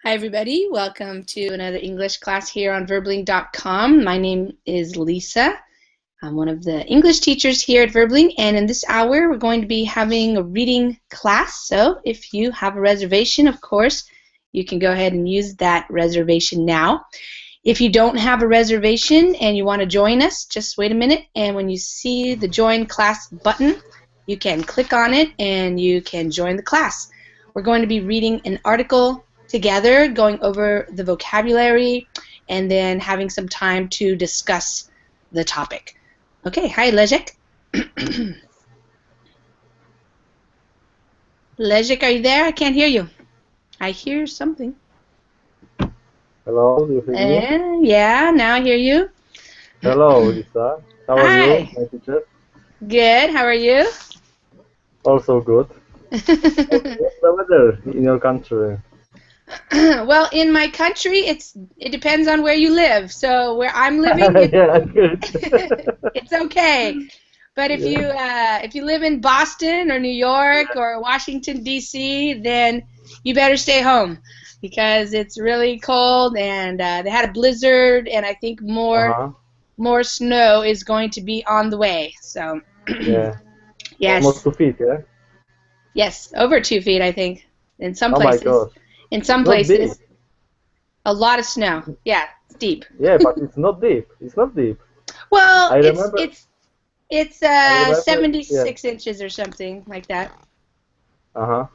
Hi, everybody. Welcome to another English class here on verbling.com. My name is Lisa. I'm one of the English teachers here at Verbling, and in this hour, we're going to be having a reading class. So if you have a reservation, of course, you can go ahead and use that reservation now. If you don't have a reservation and you want to join us, just wait a minute, and when you see the Join Class button, you can click on it and you can join the class. We're going to be reading an article together, going over the vocabulary, and then having some time to discuss the topic. Okay, hi Leszek. Leszek, are you there? I can't hear you. I hear something. Hello, do you hear me? Yeah, now I hear you. Hello, Lisa. How are you, Hi. my teacher? Good, how are you? Also good. What's the weather in your country? Well, in my country, it depends on where you live. So where I'm living, Yeah, good. it's okay. But Yeah. if you live in Boston or New York Yeah. or Washington D.C., then you better stay home because it's really cold and they had a blizzard and I think Uh-huh. more snow is going to be on the way. So Yeah. Almost yes, 2 feet, yeah? yes, over 2 feet I think in some Oh my places. gosh. In It's some not deep. places, a lot of snow. Yeah, it's deep. Yeah, but it's not deep. It's not deep. Well, I it's remember, it's it's I remember, yeah. 76 inches or something like that. Uh-huh. Oh,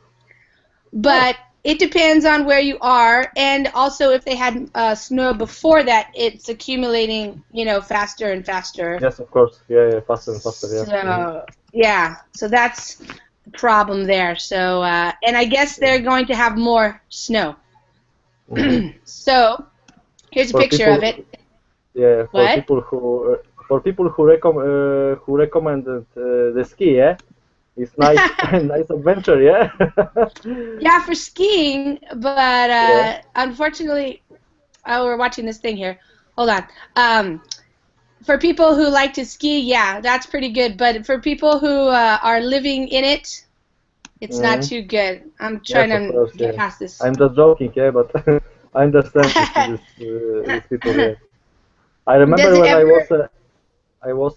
But it depends on where you are, and also if they had snow before that, it's accumulating, faster and faster. yes, of course. Yeah, yeah, faster and faster, yeah. So yeah, so that's the problem there. So and I guess Yeah. they're going to have more snow. Mm-hmm. So here's a For picture of it. people, yeah, What? for people who recommended the ski, yeah, it's nice, nice adventure, yeah. Yeah, for skiing, but Yeah. unfortunately, oh, we're watching this thing here. Hold on. For people who like to ski, yeah, that's pretty good. But for people who are living in it, it's not Mm. too good. I'm trying Yes, of to course, get yeah. past this. I'm just joking, yeah, but I understand these people, yeah. I Does remember it when ever?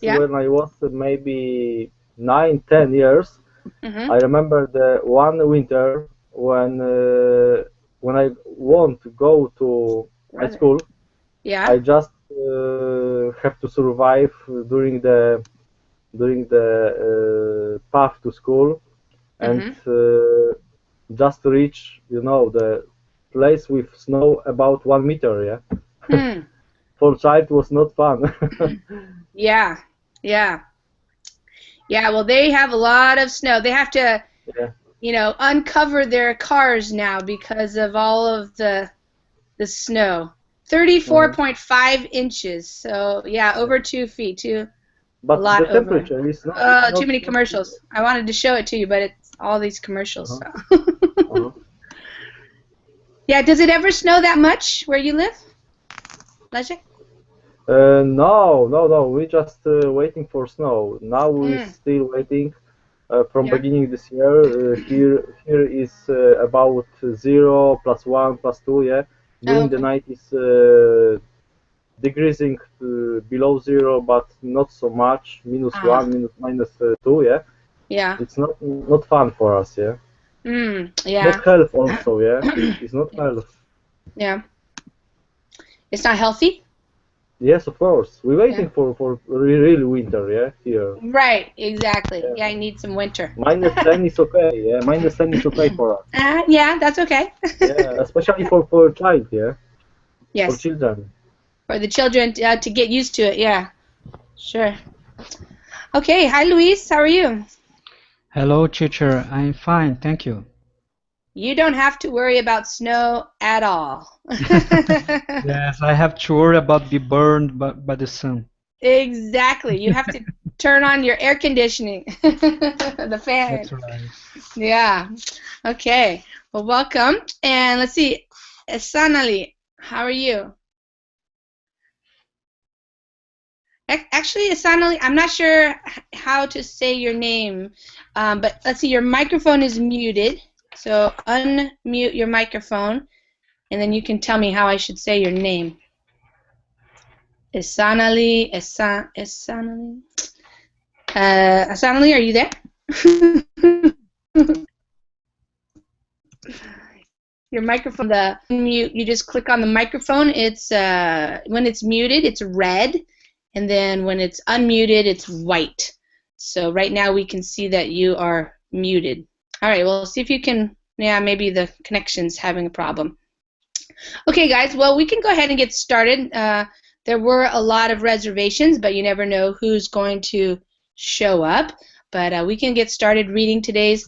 Yeah. when I was maybe 9, 10 years. Mhm. I remember the one winter when I want to go to my Brother. school. Yeah. I just have to survive during the path to school and Mhm. just reach, the place with snow about 1 meter. Yeah, Hmm. for child was not fun. Yeah. Yeah. Yeah. Well, they have a lot of snow. They have to, Yeah. uncover their cars now because of all of the snow. Hmm. 34.5 inches. So yeah, Yeah. over 2 feet. A But the lot over. temperature is not Oh, too not many not. commercials. I wanted to show it to you, but it's all these commercials. Uh-huh. So. Uh-huh. Yeah, does it ever snow that much where you live, Leszek? No, no, no. We just waiting for snow. Now we Mm, still waiting. From yeah. beginning this year, here is about 0 +1 +2. Yeah, Oh, during the okay. night is decreasing below 0, but not so much. Ah, -1, minus 2. Yeah, yeah. it's not fun for us. Yeah, not Yeah. health also. Yeah, it's not health. Yeah. It's not healthy? Yes, of course. We're Yeah. waiting for real winter. Yeah, here. Right, exactly. Yeah. Yeah, I need some winter. -10 is okay. Yeah, -10 is okay for us. Yeah, that's okay. Yeah, especially for child. Yeah, for Yes. children. For the children to get used to it. Yeah, sure. Okay. Hi, Luis. How are you? Hello, teacher. I'm fine, thank you. You don't have to worry about snow at all. Yes, I have to worry about be burned by the sun. Exactly. You have to turn on your air conditioning, the fan. That's right. Yeah. Okay. Well, welcome. And let's see. Sanali, how are you? Actually, Sanali, I'm not sure how to say your name, but let's see. Your microphone is muted, so unmute your microphone. and then you can tell me how I should say your name. Esanali, Esanali. Esanali, are you there? Your microphone, the mute, you just click on the microphone. It's when it's muted, it's red, and then when it's unmuted, it's white. So right now we can see that you are muted. All right, well, see if you can, yeah, maybe the connection's having a problem. Okay, guys, well, we can go ahead and get started. There were a lot of reservations, but you never know who's going to show up. But we can get started reading today's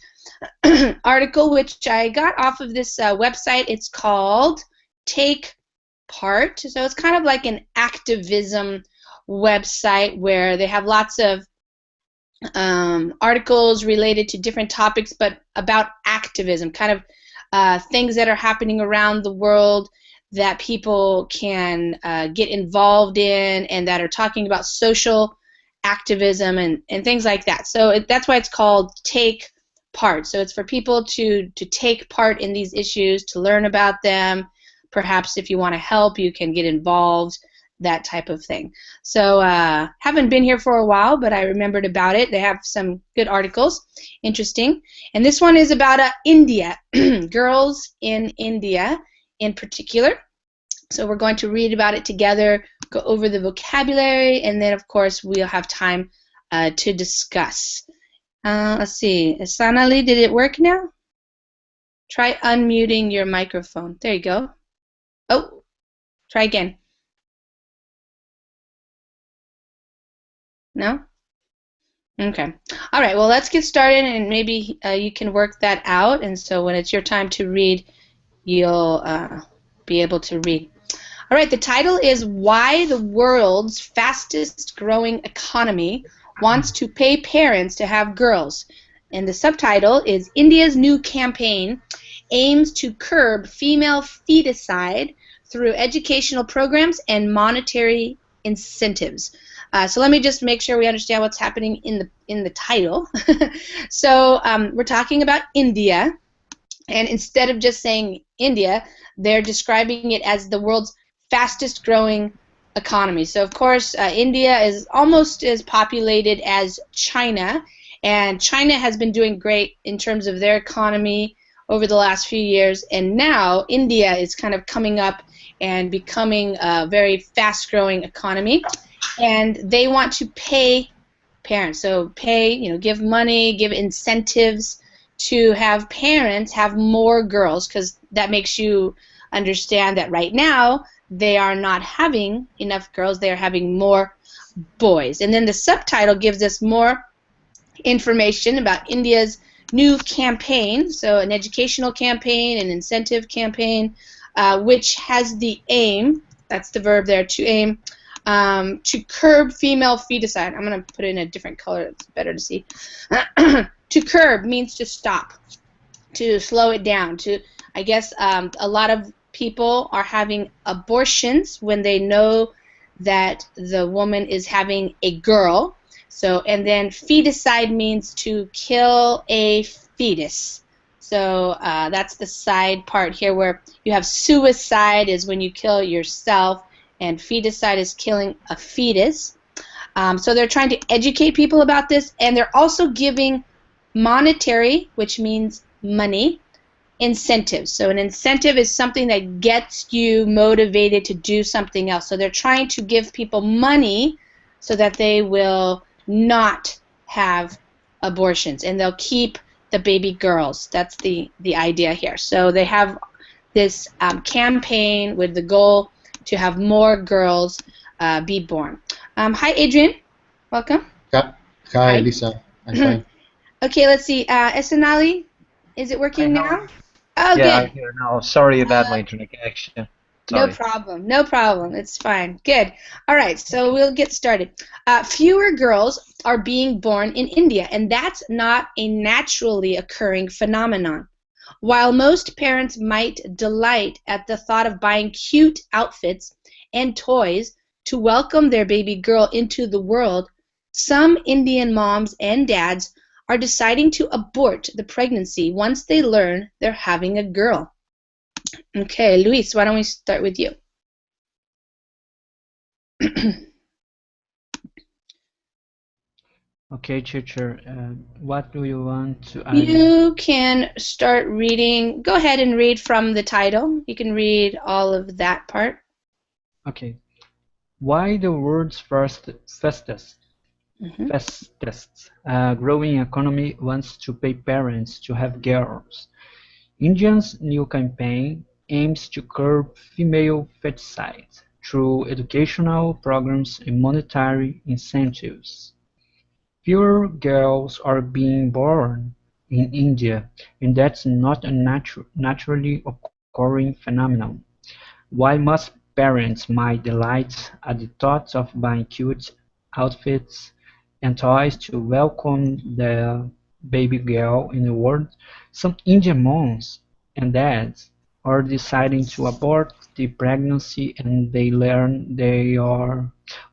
article, which I got off of this website. It's called Take Part. So it's kind of like an activism website where they have lots of articles related to different topics, but about activism, kind of things that are happening around the world that people can get involved in and that are talking about social activism and things like that. So that's why it's called Take Part. So it's for people to take part in these issues, to learn about them. Perhaps if you want to help, you can get involved, that type of thing. So haven't been here for a while, but I remembered about it. They have some good articles, interesting. And this one is about India, girls in India in particular. So we're going to read about it together, go over the vocabulary, and then, of course, we'll have time to discuss. Let's see. Sanali, did it work now? Try unmuting your microphone. There you go. Oh, try again. No? Okay. All right, well, let's get started, and maybe you can work that out, and so when it's your time to read, you'll be able to read. All right, the title is Why the World's Fastest Growing Economy Wants to Pay Parents to Have Girls. And the subtitle is India's New Campaign Aims to Curb Female Feticide Through Educational Programs and Monetary Incentives. So let me just make sure we understand what's happening in the title. So we're talking about India, and instead of just saying India, they're describing it as the world's fastest growing economy. So of course India is almost as populated as China, and China has been doing great in terms of their economy over the last few years, and now India is kind of coming up and becoming a very fast growing economy, and they want to pay parents. So pay, give money, give incentives to have parents have more girls, because that makes you understand that right now they are not having enough girls, they are having more boys. And then the subtitle gives us more information about India's new campaign, so an educational campaign, an incentive campaign, which has the aim, that's the verb there, to aim, to curb female feticide. I'm going to put it in a different color, it's better to see. To curb means to stop, to slow it down, to, I guess, a lot of people are having abortions when they know that the woman is having a girl. So, and then feticide means to kill a fetus. So that's the side part here, where you have suicide is when you kill yourself, and feticide is killing a fetus. So they're trying to educate people about this, and they're also giving monetary, which means money, incentives. So an incentive is something that gets you motivated to do something else. So they're trying to give people money so that they will not have abortions, and they'll keep the baby girls. That's the idea here. So they have this campaign with the goal to have more girls be born. Hi, Adrian. Welcome. Hi, Lisa. I'm fine. Okay, let's see. Esanali, is it working now? Oh, Yeah, good. I'm here now. Sorry about my internet connection. No Sorry. problem. No problem. It's fine. Good. All right, so we'll get started. Fewer girls are being born in India, and that's not a naturally occurring phenomenon. While most parents might delight at the thought of buying cute outfits and toys to welcome their baby girl into the world, some Indian moms and dads are deciding to abort the pregnancy once they learn they're having a girl. Okay, Luis, why don't we start with you? Okay, teacher. What do you want to add? You can start reading. Go ahead and read from the title. You can read all of that part. Okay. Why the world's fastest growing economy wants to pay parents to have girls. India's new campaign aims to curb female feticide through educational programs and monetary incentives. Fewer girls are being born in India, and that's not a naturally occurring phenomenon. While most parents might delight at the thought of buying cute outfits and toys to welcome their baby girl in the world, some Indian moms and dads are deciding to abort the pregnancy and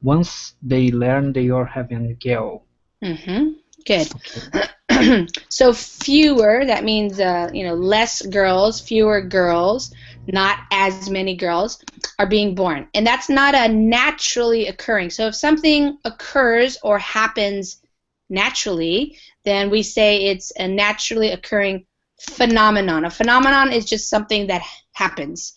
once they learn they are having a girl. Good. Okay. So fewer, that means less girls, fewer girls, not as many girls are being born. And that's not a naturally occurring. So if something occurs or happens naturally, then we say it's a naturally occurring phenomenon. A phenomenon is just something that happens.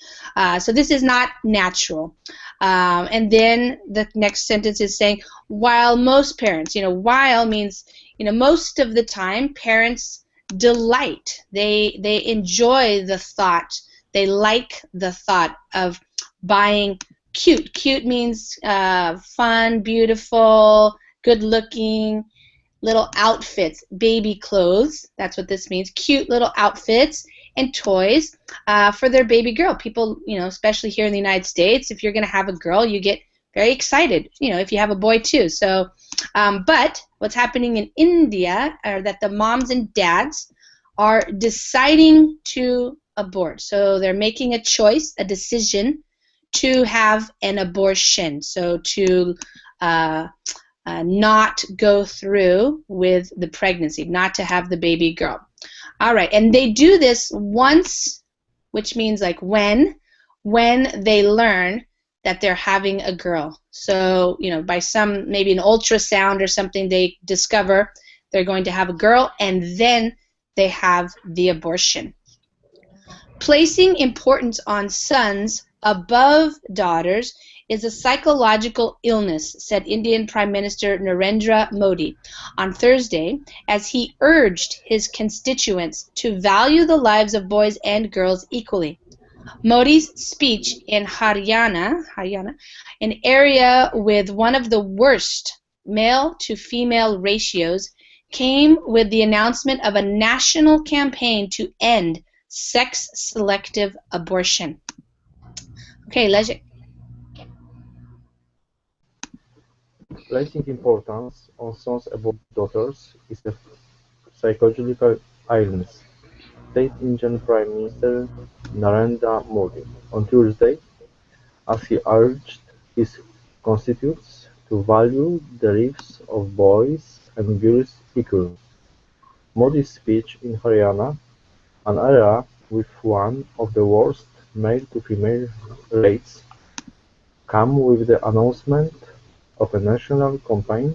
So this is not natural. And then the next sentence is saying, while most parents, while means, most of the time parents delight. They enjoy the thought. They like the thought of buying cute. Cute means fun, beautiful, good looking, little outfits, baby clothes. That's what this means. Cute little outfits and toys for their baby girl. People, especially here in the United States, if you're going to have a girl, you get very excited. If you have a boy too. So, but what's happening in India are that the moms and dads are deciding to abort. So they're making a choice, a decision to have an abortion. So to not go through with the pregnancy, not to have the baby girl. All right, and they do this once, which means like when they learn that they're having a girl. So, by some, maybe an ultrasound or something, they discover they're going to have a girl, and then they have the abortion. Placing importance on sons above daughters is a psychological illness, said Indian Prime Minister Narendra Modi on Thursday as he urged his constituents to value the lives of boys and girls equally. Modi's speech in Haryana, an area with one of the worst male-to-female ratios, came with the announcement of a national campaign to end sex-selective abortion. Okay, Lejek. Placing importance on sons above daughters is a psychological illness, said Indian Prime Minister Narendra Modi on Tuesday, as he urged his constituents to value the lives of boys and girls equally. Modi's speech in Haryana, an area with one of the worst male-to-female rates, came with the announcement of a national campaign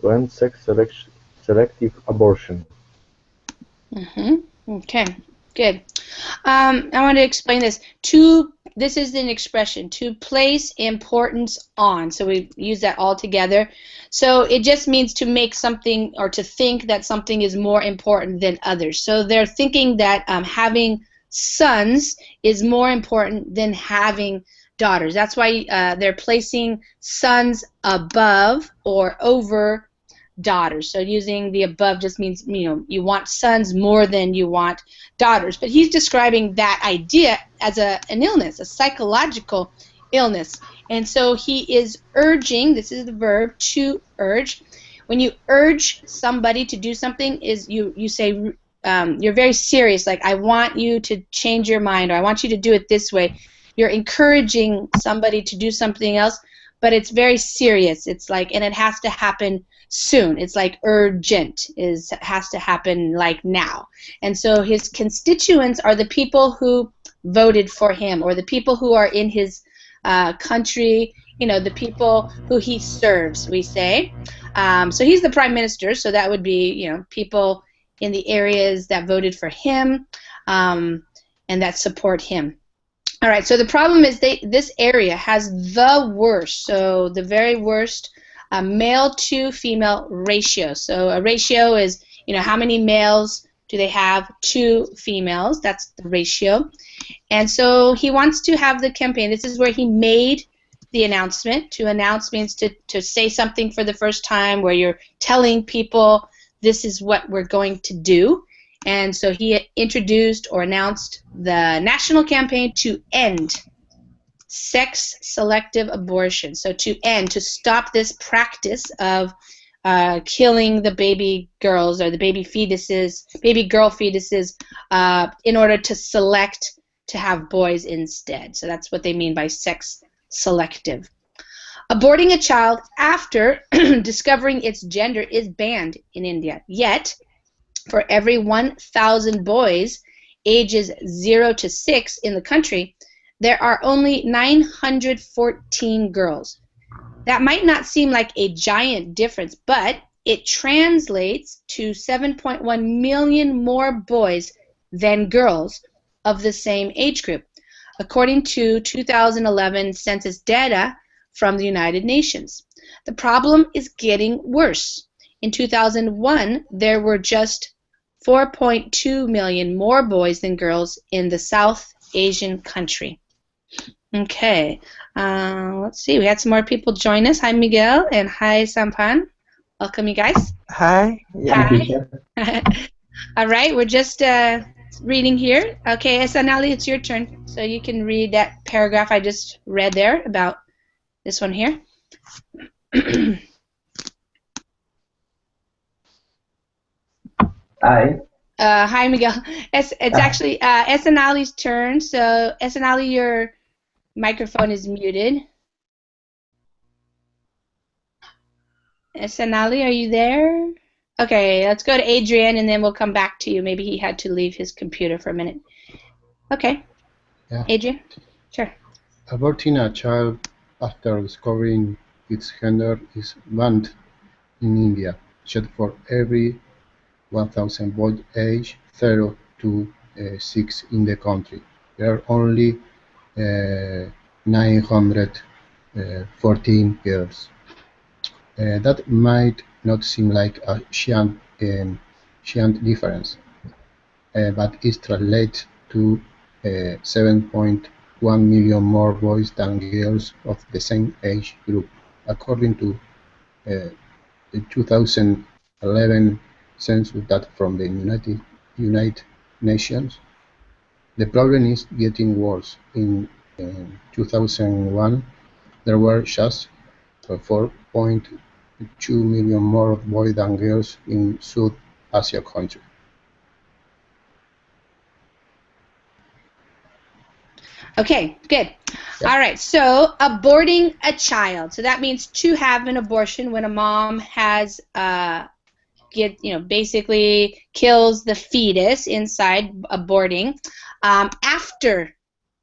to end sex-selective abortion. Okay, good. I want to explain this. This is an expression, to place importance on. So we use that all together. So it just means to make something, or to think that something is more important than others. So they're thinking that having sons is more important than having daughters. That's why they're placing sons above or over daughters. So using the above just means, you want sons more than you want daughters. But he's describing that idea as an illness, a psychological illness. And so he is urging, this is the verb, to urge. When you urge somebody to do something, is you say, you're very serious, like, I want you to change your mind, or I want you to do it this way. You're encouraging somebody to do something else, but it's very serious. It's like, and it has to happen soon. It's like urgent, has to happen like now. And so his constituents are the people who voted for him, or the people who are in his country, the people who he serves, we say. So he's the prime minister, so that would be, people in the areas that voted for him and that support him. All right, so the problem is this area has the worst, so the very worst male to female ratio. So a ratio is, how many males do they have to females? That's the ratio. And so he wants to have the campaign. This is where he made the announcement. To announce means to say something for the first time, where you're telling people this is what we're going to do. And so he introduced or announced the national campaign to end sex-selective abortion. So to stop this practice of killing the baby girls or the baby girl fetuses in order to select to have boys instead. So that's what they mean by sex-selective. Aborting a child after discovering its gender is banned in India. Yet, for every 1,000 boys ages 0 to 6 in the country, there are only 914 girls. That might not seem like a giant difference, but it translates to 7.1 million more boys than girls of the same age group, according to 2011 census data from the United Nations. The problem is getting worse. In 2001, there were just 4.2 million more boys than girls in the South Asian country. Okay, let's see. We had some more people join us. Hi, Miguel, and hi, Sampan. Welcome, you guys. Hi. Yeah. Hi. All right, we're just reading here. Okay, Esanali, it's your turn. So you can read that paragraph I just read there about this one here. Hi. Hi, Miguel. It's actually Esanali's turn. So, Esanali, your microphone is muted. Esanali, are you there? Okay, let's go to Adrian, and then we'll come back to you. Maybe he had to leave his computer for a minute. Okay. Yeah. Adrian? Sure. Aborting a child after discovering its gender is banned in India, except for every 1,000 boys aged 0 to 6 in the country. There are only 914 girls. That might not seem like a giant difference, but it translates to 7.1 million more boys than girls of the same age group, according to the 2011 census data from the United Nations. The problem is getting worse. In 2001, there were just 4.2 million more boys than girls in South Asia countries. Okay, good. Yeah. All right, so aborting a child. So that means to have an abortion when a mom has basically kills the fetus inside, aborting, after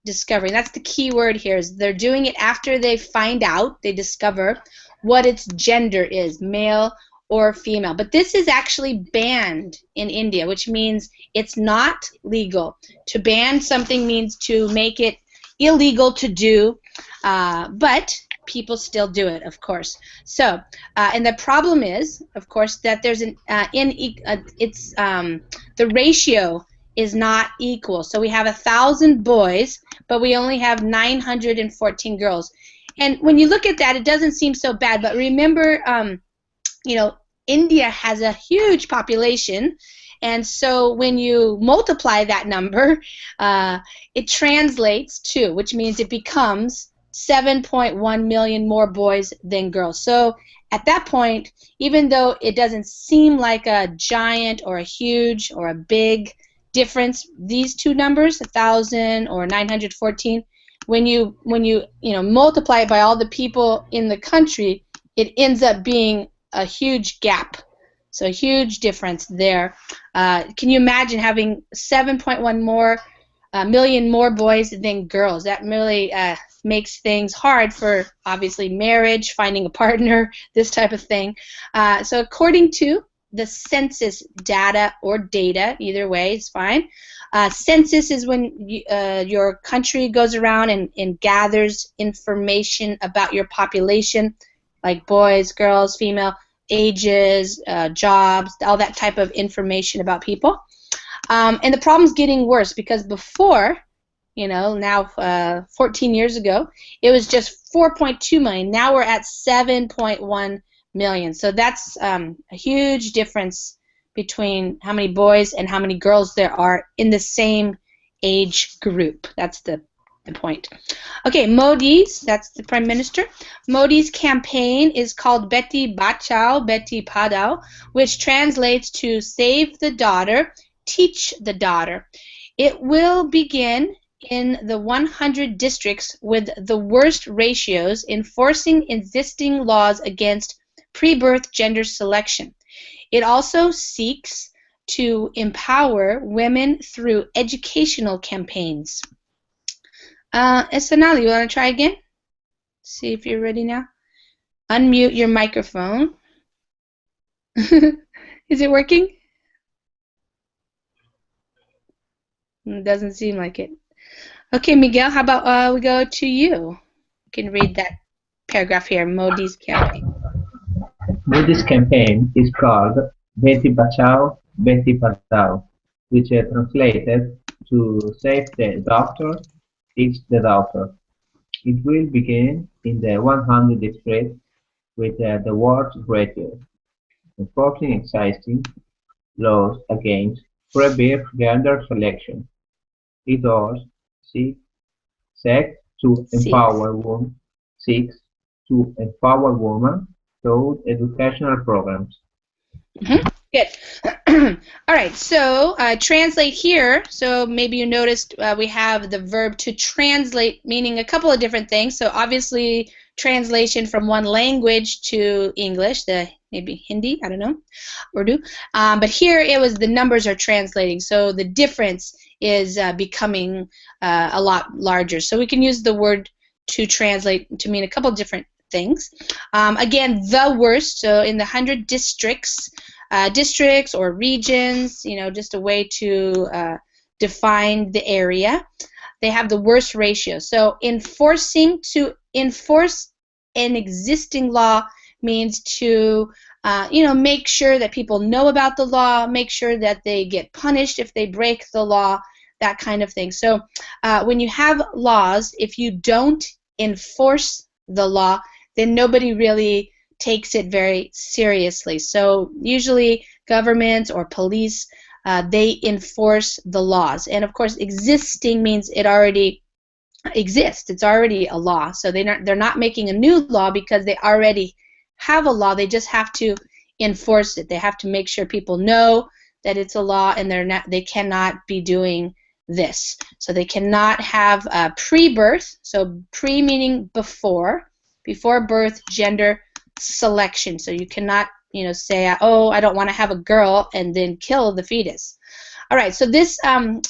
discovering. That's the key word here, is they're doing it after they find out, they discover what its gender is, male or female. But this is actually banned in India, which means it's not legal. To ban something means to make it illegal to do, but people still do it, of course. So, and the problem is, of course, that there's the ratio is not equal. So we have 1,000 boys, but we only have 914 girls. And when you look at that, it doesn't seem so bad. But remember, India has a huge population, and so when you multiply that number, it translates to, which means it becomes 7.1 million more boys than girls. So at that point, even though it doesn't seem like a giant or a huge or a big difference, these two numbers, 1,000 or 914, when you multiply it by all the people in the country, it ends up being a huge gap. So a huge difference there. Can you imagine having 7.1 million more boys than girls? That really makes things hard for, obviously, marriage, finding a partner, this type of thing. So according to the census data, or data, either way is fine. Census is when your country goes around and gathers information about your population, like boys, girls, female, ages, jobs, all that type of information about people. And the problem's getting worse because before, now 14 years ago, it was just 4.2 million. Now we're at 7.1 million. So that's a huge difference between how many boys and how many girls there are in the same age group. That's the point. Okay, Modi's, that's the Prime Minister. Modi's campaign is called Beti Bachao, Beti Padao, which translates to Save the Daughter, Teach the Daughter. It will begin in the 100 districts with the worst ratios, enforcing existing laws against pre-birth gender selection. It also seeks to empower women through educational campaigns. Esanali, you want to try again? See if you're ready now. Unmute your microphone. Is it working? It doesn't seem like it. Okay, Miguel, how about we go to you? You can read that paragraph here, Modi's campaign. Modi's campaign is called Beti Bachao, Beti Padao, which translated to Save the Daughter, Teach the Daughter. It will begin in the 100 districts with the worst ratio, enforcing existing laws against pre-birth gender selection. It does seek to empower women through educational programs. Good. All right, so translate here. So maybe you noticed we have the verb to translate, meaning a couple of different things. So obviously translation from one language to English, maybe Hindi, I don't know, Urdu. But here it was the numbers are translating, so the difference is becoming a lot larger. So we can use the word to translate to mean a couple different things. Again, the worst, so in the 100 districts, or regions, just a way to define the area. They have the worst ratio. So to enforce an existing law means to make sure that people know about the law, make sure that they get punished if they break the law, that kind of thing. So when you have laws, if you don't enforce the law, then nobody really takes it very seriously. So usually governments or police, they enforce the laws. And of course, existing means it already exists. It's already a law. So they're not making a new law because they already have a law. They just have to enforce it. They have to make sure people know that it's a law, and they cannot be doing this. So they cannot have pre-birth. So pre meaning before birth gender selection. So you cannot, say, oh, I don't want to have a girl, and then kill the fetus. All right, so this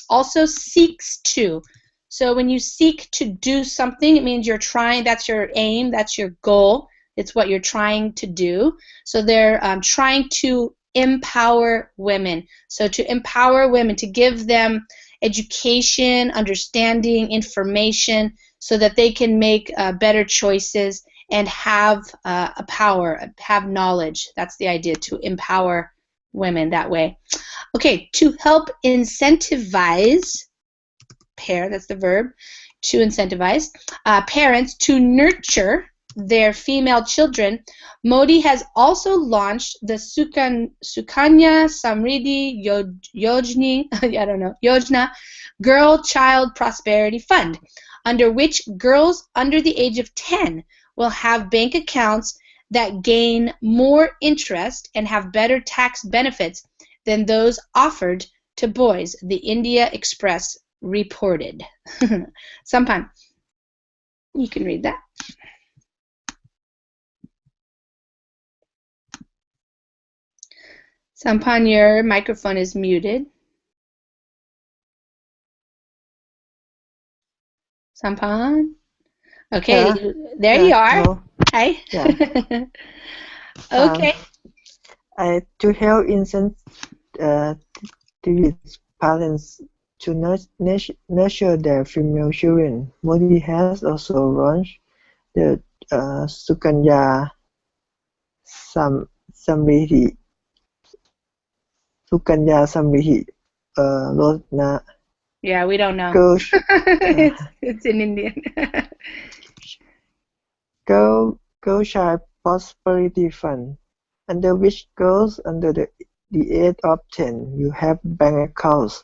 also seeks to. So when you seek to do something, it means you're trying, that's your aim, that's your goal. It's what you're trying to do. So they're trying to empower women. So to empower women, to give them education, understanding, information, so that they can make better choices and have a power, have knowledge. That's the idea, to empower women that way. Okay, to help incentivize, that's the verb, to incentivize, parents to nurture their female children, Modi has also launched the Sukanya Samriddhi Yojna Girl Child Prosperity Fund, under which girls under the age of 10 will have bank accounts that gain more interest and have better tax benefits than those offered to boys, the India Express reported. Sometime. You can read that. Sampan, your microphone is muted. Sampan? Okay, there you are. Hello. Hi. Yeah. Okay. To help parents to nurture their female children, Modi has also launched the Sukanya Samriddhi Lodna Yeah, we don't know. Girls it's in Indian. Girl Child Prosperity Fund, under which girls under the age of 10 will have bank accounts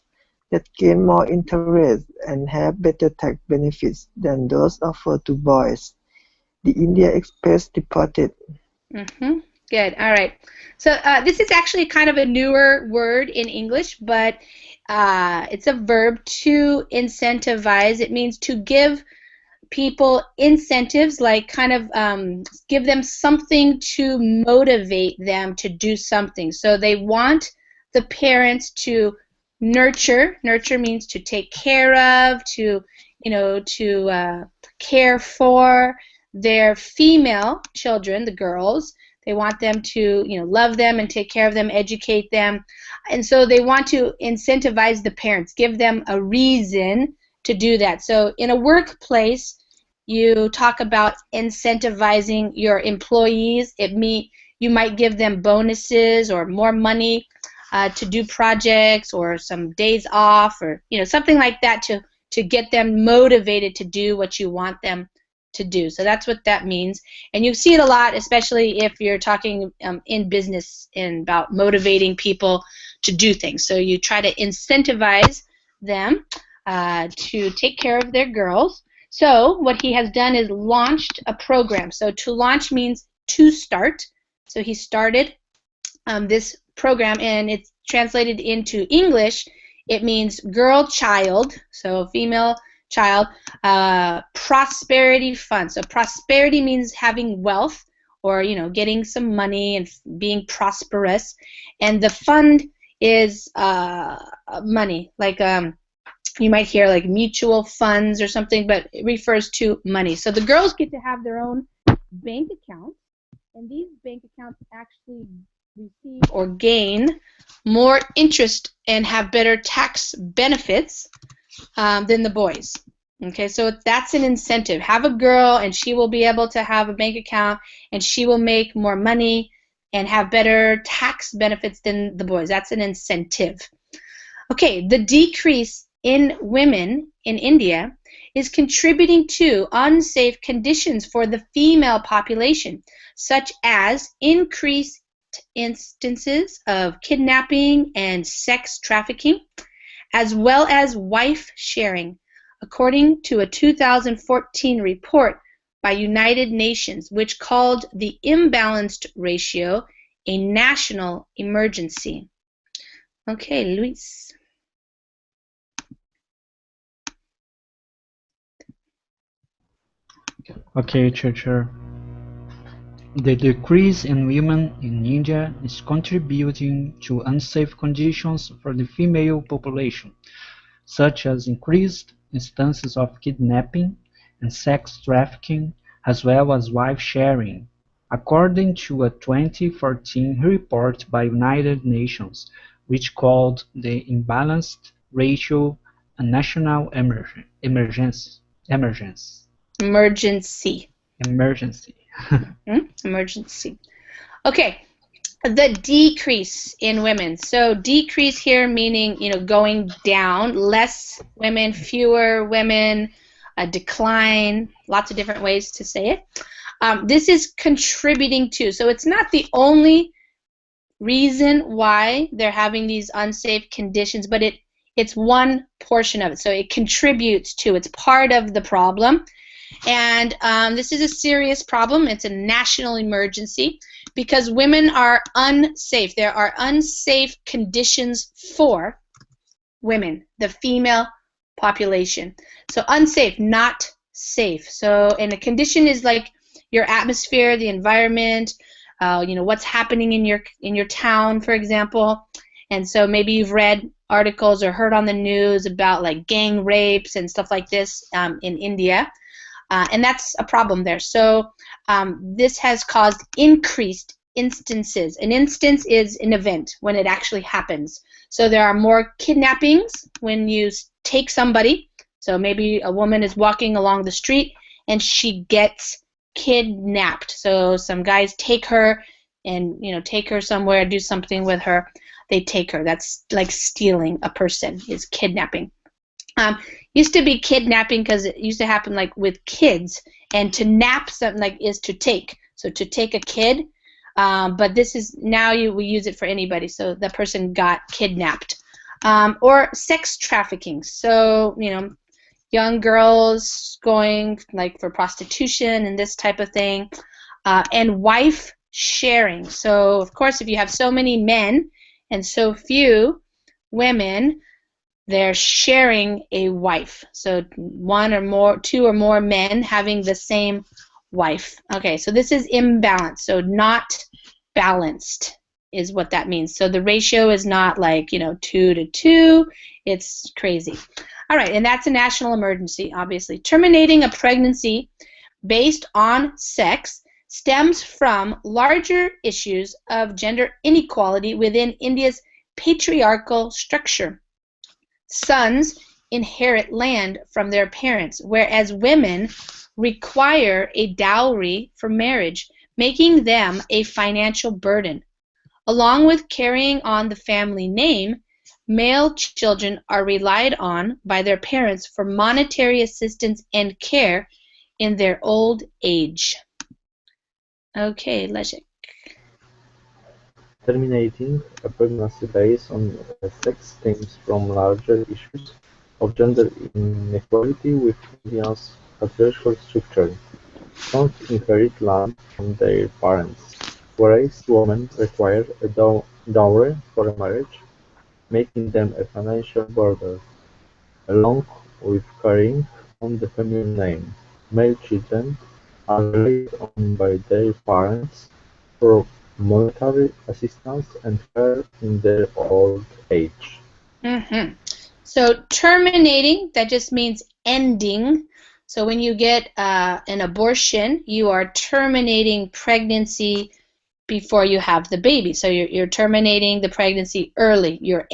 that gain more interest and have better tax benefits than those offered to boys, the India Express reported. Good. All right. So this is actually kind of a newer word in English, but it's a verb, to incentivize. It means to give people incentives, like kind of give them something to motivate them to do something. So they want the parents to nurture. Nurture means to take care of, to care for their female children, the girls. They want them to love them and take care of them, educate them, and so they want to incentivize the parents, give them a reason to do that. So in a workplace, you talk about incentivizing your employees. You might give them bonuses or more money to do projects or some days off, or something like that to get them motivated to do what you want them to do. So that's what that means. And you see it a lot, especially if you're talking in business about motivating people to do things. So you try to incentivize them to take care of their girls. So what he has done is launched a program. So to launch means to start. So he started this program, and it's translated into English. It means girl child, so female child, prosperity fund. So prosperity means having wealth, or getting some money and being prosperous, and the fund is money, like you might hear like mutual funds or something, but it refers to money. So the girls get to have their own bank accounts, and these bank accounts actually receive or gain more interest and have better tax benefits than the boys. Okay, so that's an incentive. Have a girl, and she will be able to have a bank account, and she will make more money and have better tax benefits than the boys. That's an incentive. Okay, the decrease in women in India is contributing to unsafe conditions for the female population, such as increased instances of kidnapping and sex trafficking, as well as wife sharing, according to a 2014 report by United Nations, which called the imbalanced ratio a national emergency. Okay, Luis. Okay, teacher. The decrease in women in India is contributing to unsafe conditions for the female population, such as increased instances of kidnapping and sex trafficking, as well as wife sharing, according to a 2014 report by United Nations, which called the imbalanced ratio a national emergency. Emergency. Okay, the decrease in women. So decrease here meaning going down, less women, fewer women, a decline, lots of different ways to say it. This is contributing to. So it's not the only reason why they're having these unsafe conditions, but it's one portion of it. So it contributes to. It's part of the problem. And this is a serious problem. It's a national emergency because women are unsafe. There are unsafe conditions for women, the female population. So unsafe, not safe. So, and a condition is like your atmosphere, the environment, what's happening in your town, for example. And so maybe you've read articles or heard on the news about like gang rapes and stuff like this in India, and that's a problem there. So this has caused increased instances. An instance is an event when it actually happens. So there are more kidnappings when you take somebody. So maybe a woman is walking along the street and she gets kidnapped. So some guys take her and take her somewhere, do something with her. They take her. That's like stealing a person, is kidnapping. Used to be kidnapping because it used to happen like with kids, and to nap something like is to take. So to take a kid, but this is now we use it for anybody. So the person got kidnapped, or sex trafficking. So young girls going like for prostitution and this type of thing, and wife sharing. So of course, if you have so many men and so few women, they're sharing a wife. So one or more, two or more men having the same wife. Okay, so this is imbalance. So not balanced is what that means. So the ratio is not like 2 to 2. It's crazy. All right, and that's a national emergency, obviously. Terminating a pregnancy based on sex stems from larger issues of gender inequality within India's patriarchal structure. Sons inherit land from their parents, whereas women require a dowry for marriage, making them a financial burden. Along with carrying on the family name, male children are relied on by their parents for monetary assistance and care in their old age. Okay, Leszek. Terminating a pregnancy based on sex stems from larger issues of gender inequality with India's patriarchal structure. Sons inherit land from their parents, whereas women require a dowry for a marriage, making them a financial burden. Along with carrying on the family name, male children are relied on by their parents for monetary assistance and care in their old age. Mm-hmm. So terminating, that just means ending. So when you get an abortion, you are terminating pregnancy before you have the baby. So you're terminating the pregnancy early. You're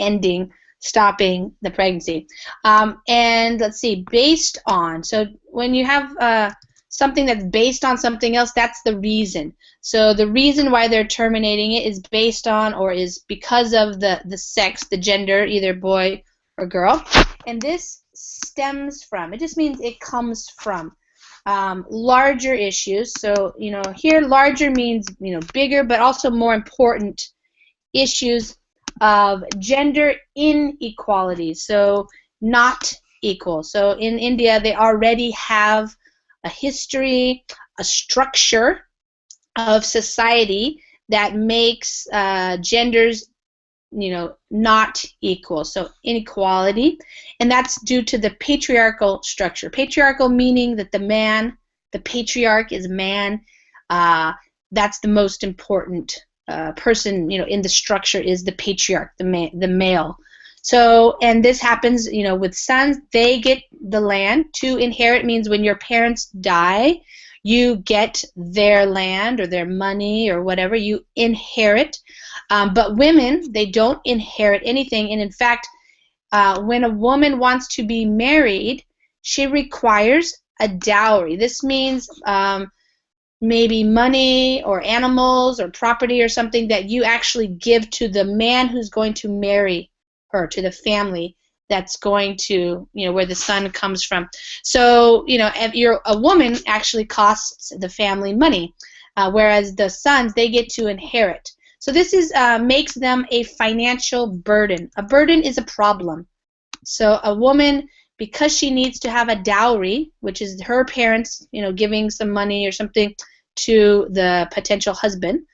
stopping the pregnancy. And let's see, based on. So when you have something that's based on something else, that's the reason. So the reason why they're terminating it is based on or is because of the sex, the gender, either boy or girl. And this stems from, it just means it comes from larger issues. So, here larger means, bigger, but also more important issues of gender inequality. So not equal. So in India, they already have a history, a structure of society that makes genders not equal, so inequality, and that's due to the patriarchal structure. Patriarchal meaning that the patriarch is man. That's the most important person, in the structure is the patriarch, the male. So, and this happens, with sons, they get the land. To inherit means when your parents die, you get their land or their money or whatever, you inherit. But women, they don't inherit anything. And in fact, when a woman wants to be married, she requires a dowry. This means maybe money or animals or property or something that you actually give to the man who's going to marry her, to the family that's going to, where the son comes from. So, if you're a woman, actually costs the family money, whereas the sons, they get to inherit. So this is makes them a financial burden. A burden is a problem. So a woman, because she needs to have a dowry, which is her parents, giving some money or something to the potential husband,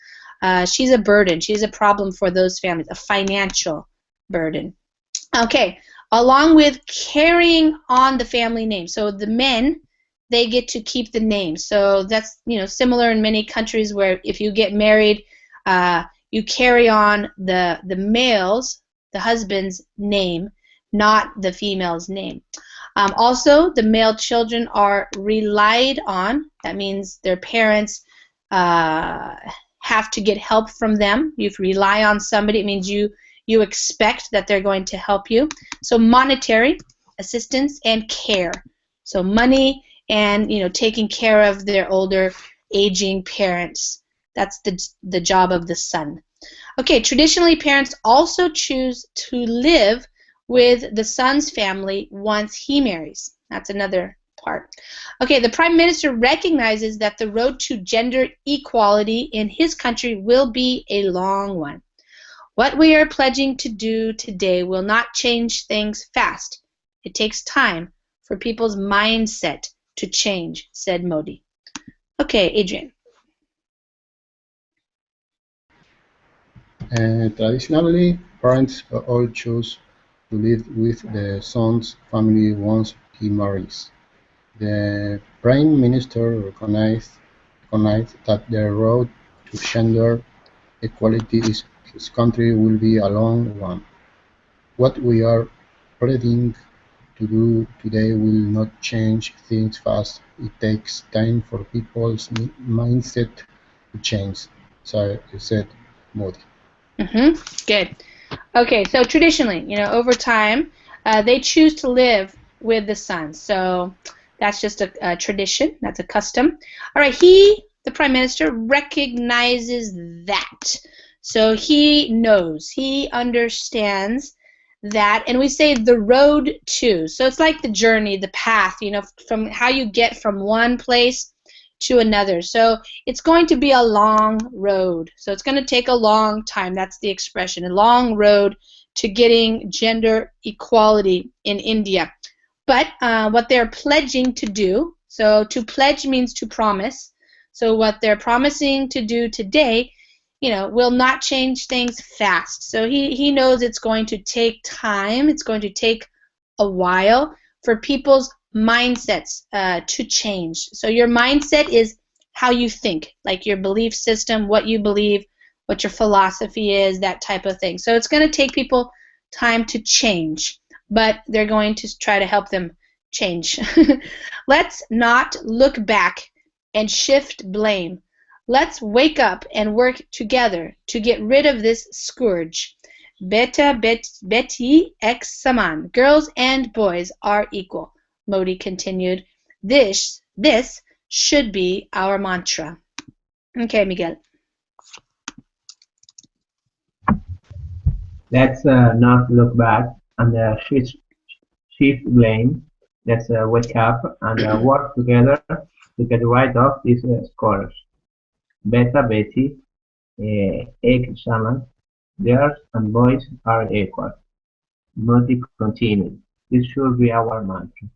she's a burden. She's a problem for those families, a financial burden. Okay, along with carrying on the family name. So the men, they get to keep the name. So that's, similar in many countries where if you get married, you carry on the male's, the husband's name, not the female's name. Also, the male children are relied on. That means their parents have to get help from them. You rely on somebody. It means you expect that they're going to help you. So monetary assistance and care. So money and taking care of their older, aging parents. That's the job of the son. Okay, traditionally parents also choose to live with the son's family once he marries. That's another part. Okay, the Prime Minister recognizes that the road to gender equality in his country will be a long one. What we are pledging to do today will not change things fast. It takes time for people's mindset to change, said Modi. Okay, Adrian. Traditionally, parents all choose to live with the son's family once he marries. The Prime Minister recognized that the road to gender equality in his country will be a long one. What we are pledging to do today will not change things fast. It takes time for people's mindset to change, said Modi. Good. Okay, so traditionally, over time, they choose to live with the son. So that's just a tradition. That's a custom. All right, the Prime Minister, recognizes that. So he knows, he understands that, and we say the road to. So it's like the journey, the path, from how you get from one place to another. So it's going to be a long road. So it's going to take a long time. That's the expression, a long road to getting gender equality in India. But what they're pledging to do, so to pledge means to promise. So what they're promising to do today, will not change things fast. So he knows it's going to take time. It's going to take a while for people's mindsets to change. So your mindset is how you think, like your belief system, what you believe, what your philosophy is, that type of thing. So it's going to take people time to change, but they're going to try to help them change. Let's not look back and shift blame. Let's wake up and work together to get rid of this scourge. Beta beti ex saman. Girls and boys are equal, Modi continued. This should be our mantra. Okay, Miguel. Let's not look back and shift blame. Let's wake up and work together to get rid of these scholars. Beta Betty, egg shaman, girls and boys are equal. Modi continued. This should be our mantra.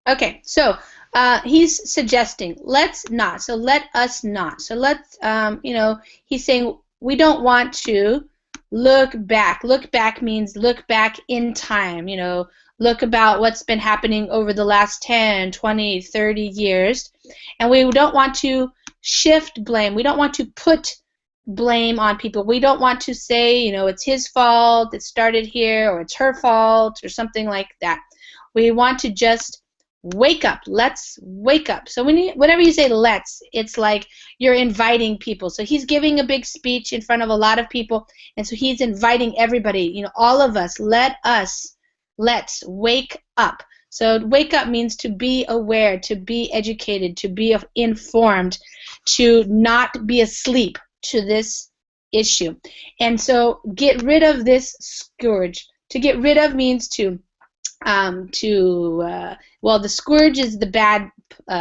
Okay, so he's suggesting let's not. So let us not. So let's, he's saying we don't want to look back. Look back means look back in time, look about what's been happening over the last 10, 20, 30 years. And we don't want to shift blame. We don't want to put blame on people. We don't want to say, it's his fault, it started here, or it's her fault, or something like that. We want to just wake up. Let's wake up. So whenever you say let's, it's like you're inviting people. So he's giving a big speech in front of a lot of people, and so he's inviting everybody, all of us, let's wake up. So wake up means to be aware, to be educated, to be informed, to not be asleep to this issue. And so get rid of this scourge. To get rid of means well, the scourge is the bad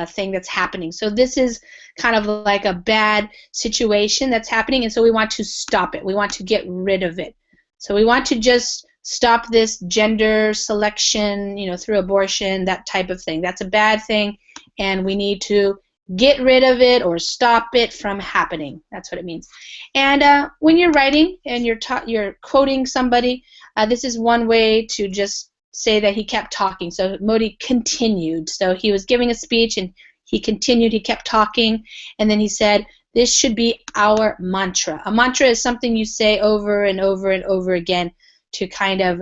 thing that's happening. So this is kind of like a bad situation that's happening, and so we want to stop it. We want to get rid of it. So we want to just stop this gender selection, through abortion, that type of thing. That's a bad thing, and we need to get rid of it or stop it from happening. That's what it means. And when you're writing and you're quoting somebody, this is one way to just say that he kept talking. So Modi continued. So he was giving a speech and he continued, he kept talking, and then he said, this should be our mantra. A mantra is something you say over and over and over again to kind of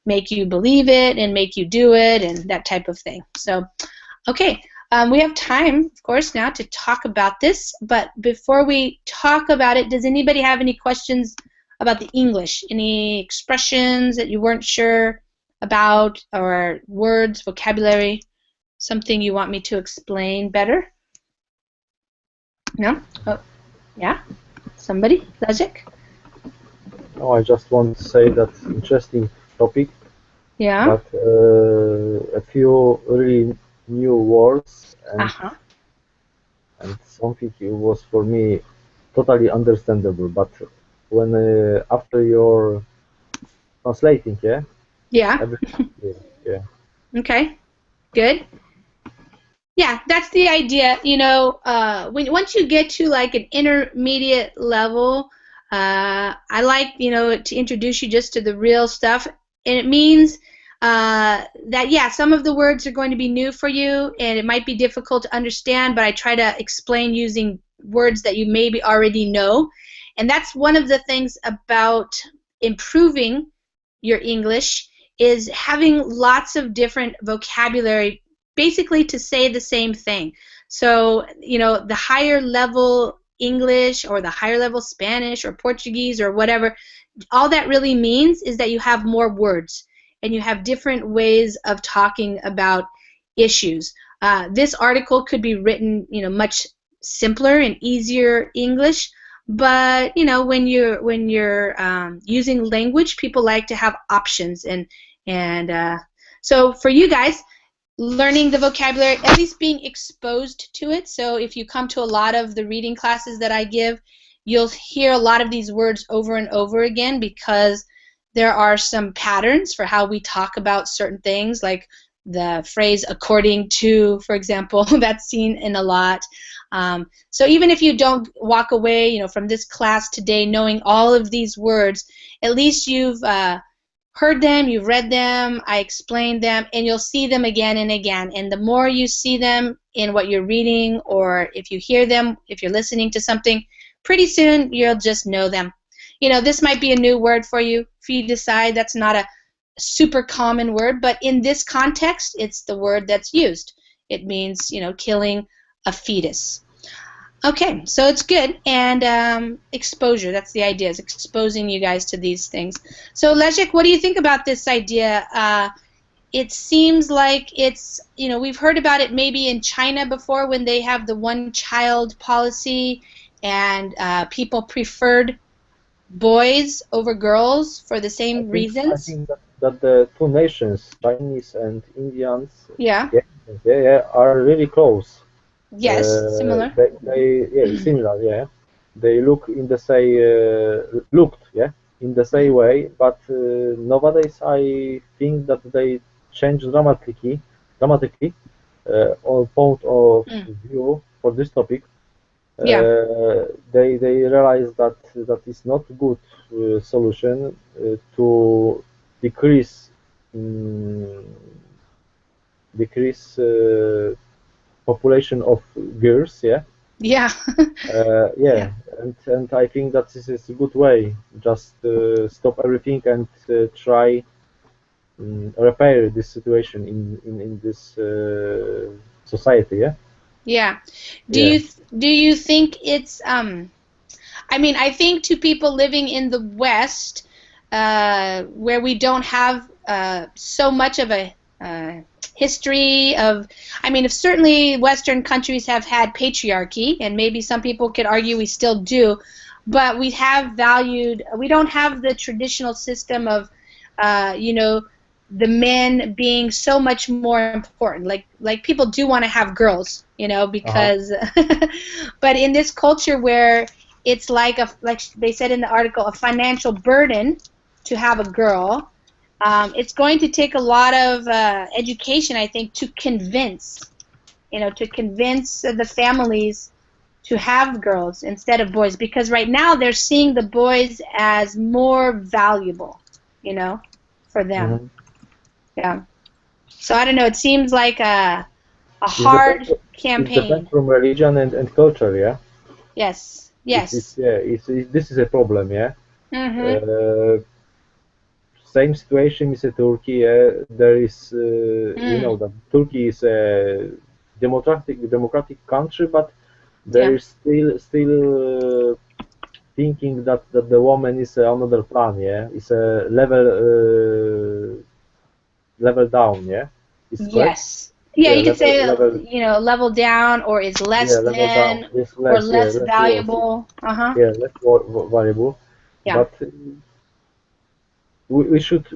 make you believe it and make you do it and that type of thing. So, okay, we have time, of course, now to talk about this, but before we talk about it, does anybody have any questions about the English? Any expressions that you weren't sure about, or words, vocabulary, something you want me to explain better? No? Oh, yeah? Somebody? Logic? No, I just want to say that interesting topic, Yeah? but a few really new words Uh-huh. and something was for me totally understandable. But when after your translating, Yeah. everything, yeah. Okay. Good. Yeah, that's the idea. You know, once you get to like an intermediate level, I like, you know, to introduce you just to the real stuff, and it means that yeah, some of the words are going to be new for you, and it might be difficult to understand, but I try to explain using words that you maybe already know, and that's one of the things about improving your English is having lots of different vocabulary basically to say the same thing. So, you know, the higher level English or the higher level Spanish or Portuguese or whatever, all that really means is that you have more words and you have different ways of talking about issues. This article could be written, you know, much simpler and easier English, but you know, when you're using language, people like to have options, and so for you guys, learning the vocabulary, at least being exposed to it. So if you come to a lot of the reading classes that I give, you'll hear a lot of these words over and over again because there are some patterns for how we talk about certain things, like the phrase according to, for example, that's seen in a lot. So even if you don't walk away, you know, from this class today knowing all of these words, at least you've heard them, you've read them, I explained them, and you'll see them again and again. And the more you see them in what you're reading, or if you hear them, if you're listening to something, pretty soon you'll just know them. You know, this might be a new word for you. If you decide that's not a super common word, but in this context, it's the word that's used. It means, you know, killing a fetus. Okay, so it's good, and exposure, that's the idea, is exposing you guys to these things. So Leszek, what do you think about this idea? It seems like it's, you know, we've heard about it maybe in China before when they have the one-child policy, and people preferred boys over girls for the I same think I reasons. think that the two nations, Chinese and Indians, Yeah, are really close. yes, similar. Similar, yeah. They look in the same in the same way, but nowadays I think that they change dramatically on point of Mm, view for this topic. yeah, They realize that that is not good solution to decrease um, decrease population of girls, yeah, yeah. yeah, and I think that this is a good way. Just stop everything and try repair this situation in this society. Yeah. Do Yeah. you do you think it's I mean, I think to people living in the West, where we don't have so much of a history of, I mean, if certainly Western countries have had patriarchy, and maybe some people could argue we still do, but we have valued, we don't have the traditional system of, you know, the men being so much more important. Like people do want to have girls, you know, Uh-huh. because, but in this culture where it's like like they said in the article, a financial burden to have a girl. It's going to take a lot of education, I think, to convince, you know, to convince the families to have girls instead of boys, because right now they're seeing the boys as more valuable, you know, for them. Mhm. Yeah. So I don't know. It seems like a It depends. hard It depends campaign. from religion and culture. Yeah. Yes. It's Yes. yeah. This is a problem. Yeah. Mhm. Uh, Same situation is in Turkey. There is, we know Mm. that Turkey is a democratic country, but there Yeah. is still thinking that the woman is another plan. Yeah, it's a level down. Yeah, it's correct. Yes. Yeah, Yeah, you could say, level. level down or is Yeah, less level down. than Yes, or less. Yeah, less less worse. valuable. Uh-huh. Yeah, less valuable. Yeah. But we should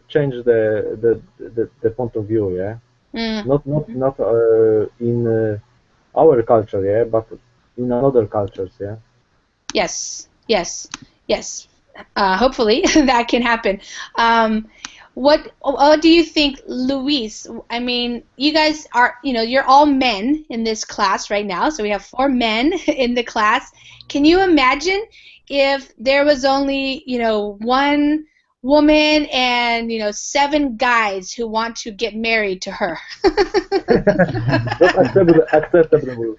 change the point of view. Yeah, Mm. not in our culture, yeah, but in another cultures, yeah. Yes. Yes. Yes. Hopefully that can happen. Um, what do you think, Luis? I mean, you guys are, you're all men in this class right now, so we have four men in the class. Can you imagine if there was only, one woman and, seven guys who want to get married to her? Not acceptable.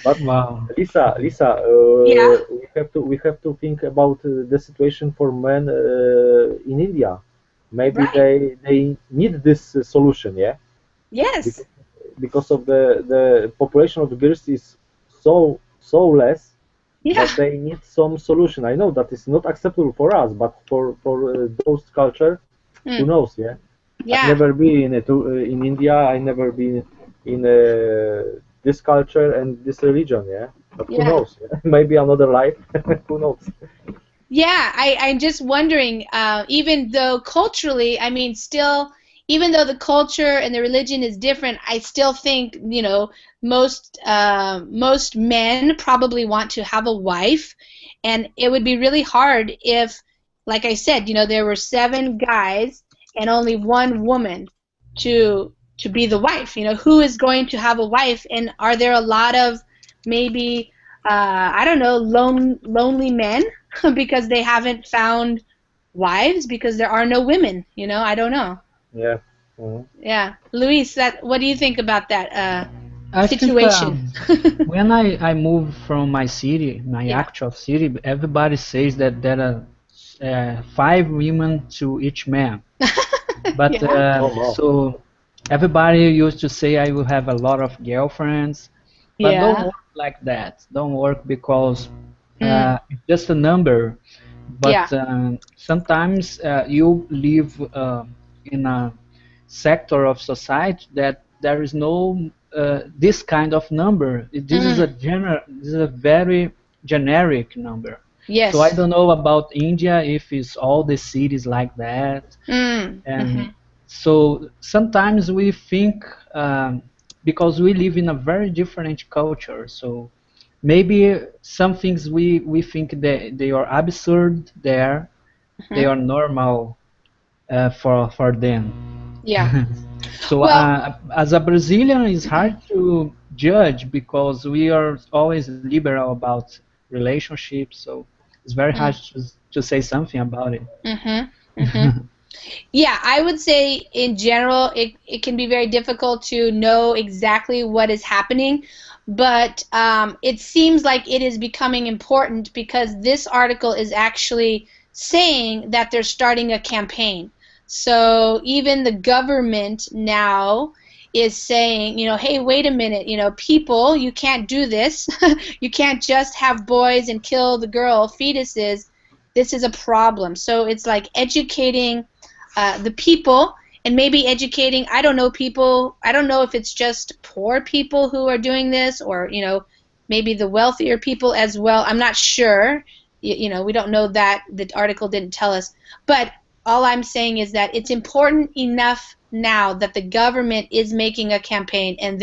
But Wow. Lisa, Yeah, we have to think about the situation for men in India. Maybe right. they need this solution, yeah, Yes. because of the population of the girls is so less Yeah. that they need some solution. I know that is not acceptable for us, but for those culture, who Mm, knows? Yeah, I yeah. never been in India. I never been in this culture and this religion. Yeah, but who Yeah. knows? Yeah? Maybe another life. Who knows? Yeah, I'm just wondering, even though culturally, I mean, still, even though the culture and the religion is different, I still think, most men probably want to have a wife, and it would be really hard if, like I said, there were seven guys and only one woman to be the wife. Who is going to have a wife, and are there a lot of maybe I don't know, lonely men because they haven't found wives because there are no women. I don't know. Yeah. Mhm. Yeah, Luis, what do you think about that I think situation? when I moved from my city, my Yeah. actual city, everybody says that there are five women to each man. But Yeah. Oh no. so everybody used to say I will have a lot of girlfriends, but don't Yeah. work like that. Don't work because Mm. it's just a number. Yeah. But sometimes you live in a sector of society that there is no this kind of number. Mm. This is a very generic number. So I Yes. don't know about India if it's all the cities like that. Mm. And Mhm. so sometimes we think because we live in a very different culture, so maybe some things we think that they are absurd there, they Mhm. are normal for them. Yeah. So Well. as a Brazilian, it's hard to judge because we are always liberal about relationships. So it's very hard Mm. to say something about it. Mhm. Mhm. Yeah, I would say in general, it can be very difficult to know exactly what is happening, but it seems like it is becoming important because this article is actually saying that they're starting a campaign. So even the government now is saying, hey, wait a minute, people, you can't do this. You can't just have boys and kill the girl fetuses. This is a problem. So it's like educating the people and maybe educating, I don't know, people. I don't know if it's just poor people who are doing this or maybe the wealthier people as well. I'm not sure. We don't know that. The article didn't tell us, but all I'm saying is that it's important enough now that the government is making a campaign, and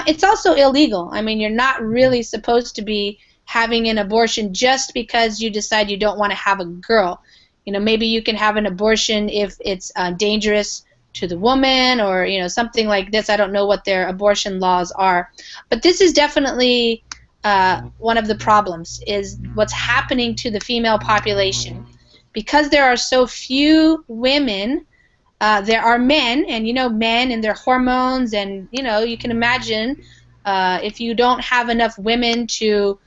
it's also illegal. I mean, you're not really supposed to be having an abortion just because you decide you don't want to have a girl. Maybe you can have an abortion if it's dangerous to the woman or, something like this. I don't know what their abortion laws are. But this is definitely one of the problems is what's happening to the female population. Because there are so few women, there are men, and men and their hormones, and you can imagine if you don't have enough women to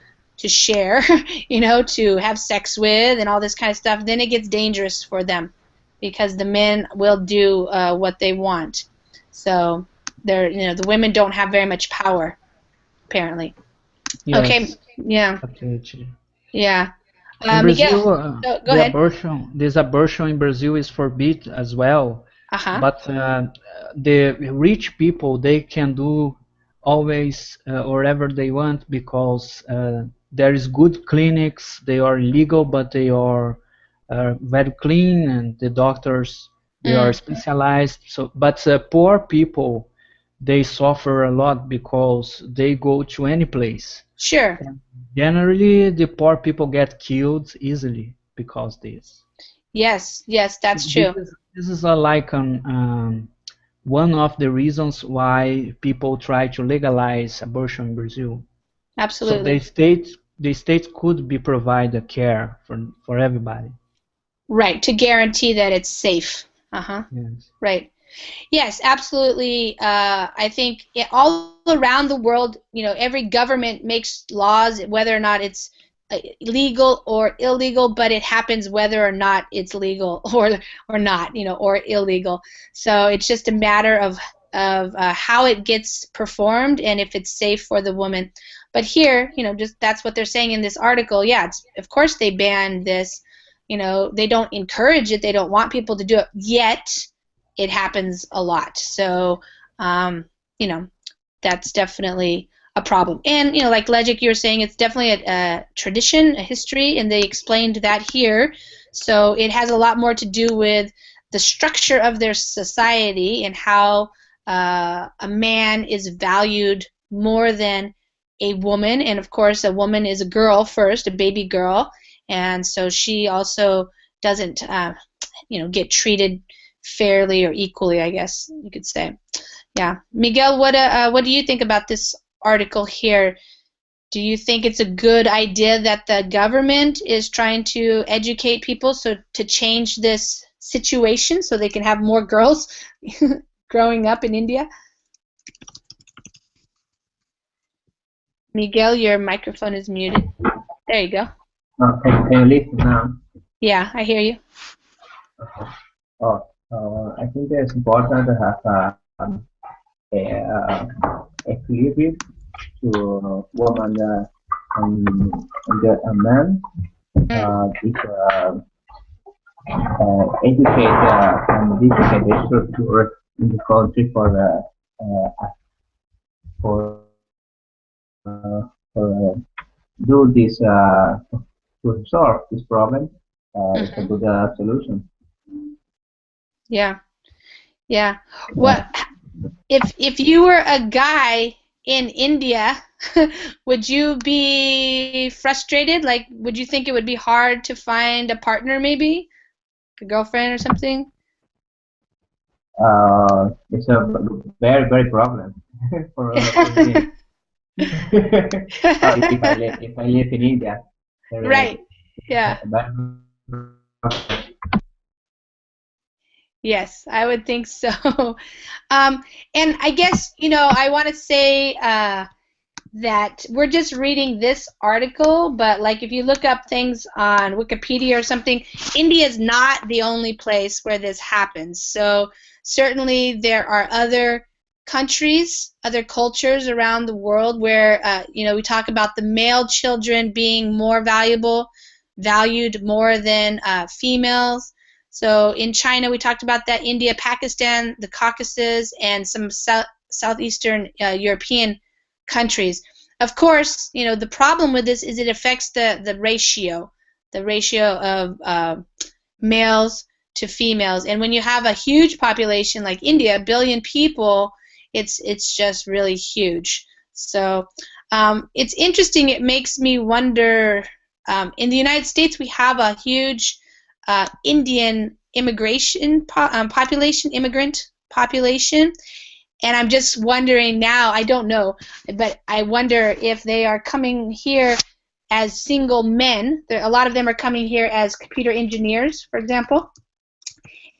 share, to have sex with, and all this kind of stuff, then it gets dangerous for them because the men will do what they want. So the women don't have very much power, apparently. Okay, Yes, yeah, absolutely. yeah. In Miguel, Brazil, go ahead. this abortion in Brazil is forbidden as well. Uh-huh. But the rich people, they can do always wherever they want because there is good clinics. They are illegal, but they are very clean, and the doctors, they are Mm, specialized. So, but poor people, they suffer a lot because they go to any place. sure. And generally, the poor people get killed easily because this. Yes, yes, So that's true. this is like one of the reasons why people try to legalize abortion in Brazil. So Absolutely. the state could be provide a care for everybody. Right, to guarantee that it's safe. Uh-huh. Yes. Right. Yes, absolutely. I think all around the world, every government makes laws, whether or not it's legal or illegal, but it happens whether or not it's legal or not, or illegal. So it's just a matter of how it gets performed and if it's safe for the woman. But here, just that's what they're saying in this article. Yeah, of course they ban this. They don't encourage it. They don't want people to do it yet. It happens a lot. So, you know, that's definitely a problem. And, like Legic, you were saying, it's definitely a tradition, a history, and they explained that here. So it has a lot more to do with the structure of their society and how a man is valued more than a woman. And, of course, a woman is a girl first, a baby girl. And so she also doesn't, get treated fairly or equally, I guess you could say. Yeah, Miguel, what do you think about this article here? Do you think it's a good idea that the government is trying to educate people so to change this situation so they can have more girls growing up in India? Miguel, your microphone is muted. There you go. Can you listen now? Yeah, I hear you. Oh, I think it's important to have equilibrium to woman and a man. Is educate and educate the structure in the country for do this to solve this problem. It's a Mm-hmm. good solution. Yeah, yeah. Yeah. What if you were a guy in India, would you be frustrated? Like, would you think it would be hard to find a partner, maybe a girlfriend or something? It's a very very problem for me. If I live in India, Right. uh, Yeah. but Yes, I would think so. And I guess, I want to say that we're just reading this article, but like if you look up things on Wikipedia or something, India is not the only place where this happens. So certainly there are other countries, other cultures around the world where we talk about the male children being more valued more than females. So in China, we talked about that. India, Pakistan, the Caucasus, and some southeastern European countries. Of course, the problem with this is it affects the ratio of males to females. And when you have a huge population like India, 1 billion people, it's just really huge. So it's interesting. It makes me wonder. In the United States, we have a huge Indian immigrant population. And I'm just wondering now, I don't know, but I wonder if they are coming here as single men. A lot of them are coming here as computer engineers, for example.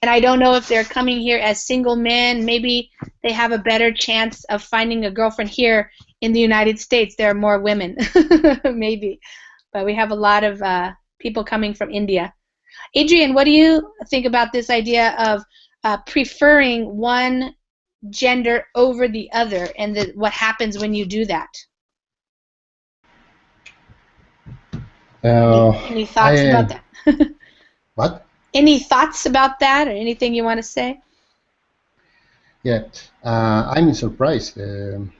And I don't know if they're coming here as single men. Maybe they have a better chance of finding a girlfriend here in the United States. There are more women, maybe. But we have a lot of people coming from India. Adrian, what do you think about this idea of preferring one gender over the other, and what happens when you do that? Any thoughts about that? What? Any thoughts about that, or anything you want to say? Yeah, I'm surprised. I'm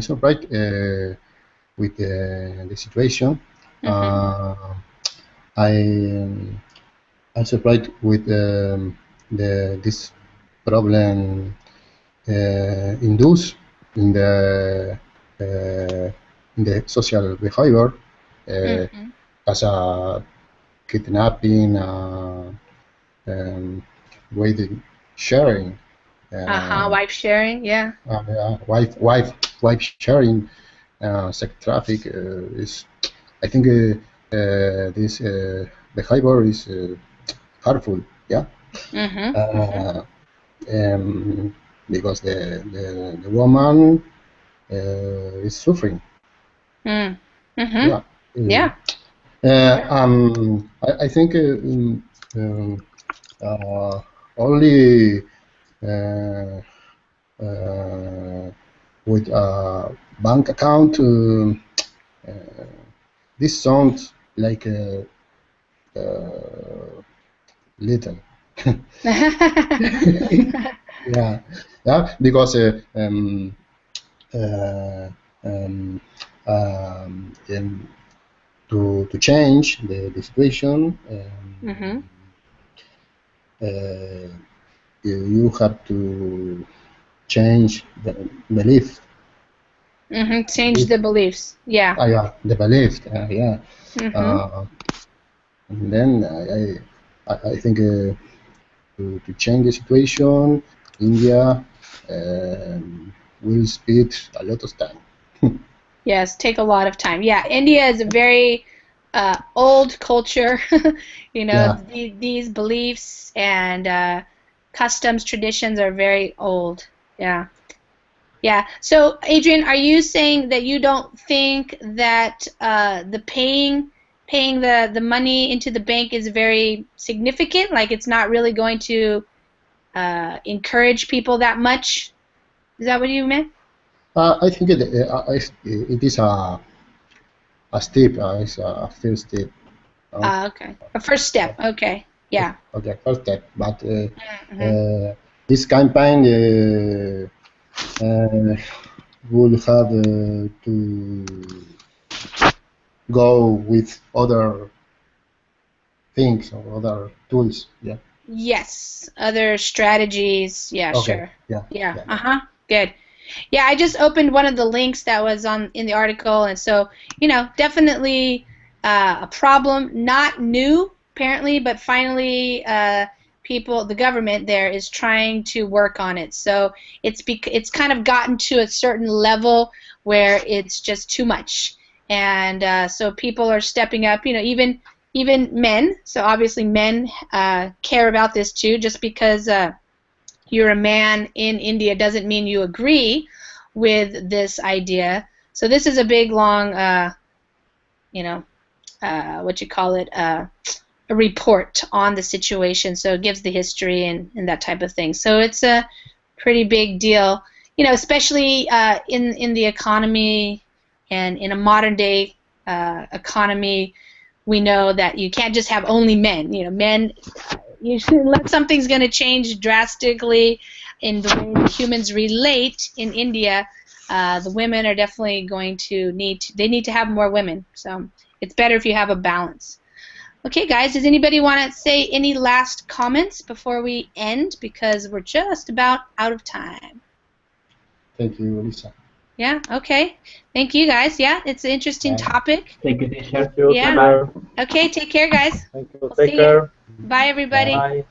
surprised with the situation. I'm surprised with this problem induced in the social behavior as a kidnapping, with sharing. Wife sharing, yeah. Wife sharing, sex traffic is. I think this behavior is harmful. Yeah. Because the woman is suffering. Yeah. Yeah. I think only with a bank account, this sounds like a little. Yeah, because to change the situation, you have to change the belief. Change the beliefs. Yeah. Yeah, the belief. Yeah. And then I think to change the situation, India will spend a lot of time. Yes, take a lot of time. Yeah, India is a very old culture. These beliefs and customs, traditions are very old. Yeah. Yeah. So, Adrian, are you saying that you don't think that the paying the money into the bank is very significant? Like, it's not really going to encourage people that much? Is that what you meant? I think it is a step. It's a first step. Okay. A first step. Okay. Yeah. Okay, first step. But this campaign will have to go with other things or other tools. Yeah. Yes. Other strategies. Yeah, Okay. sure. Yeah. Yeah. Good. Yeah, I just opened one of the links that was in the article, and so, definitely a problem, not new apparently, but finally the government there is trying to work on it. So it's kind of gotten to a certain level where it's just too much, and so people are stepping up. Even men. So obviously men care about this too. Just because you're a man in India doesn't mean you agree with this idea. So this is a big, long, a report on the situation. So it gives the history and that type of thing. So it's a pretty big deal, especially in the economy and in a modern day economy. We know that you can't just have only men. Men. Unless something's going to change drastically in the way that humans relate in India, the women are definitely going to need to have more women. So it's better if you have a balance. Okay, guys, does anybody want to say any last comments before we end? Because we're just about out of time. Thank you, Lisa. Yeah, okay. Thank you, guys. Yeah, it's an interesting topic. Thank you, teacher. Thank you. Yeah. Take care. Okay, take care, guys. Thank you. We'll Take see care. you. Bye, everybody. Bye.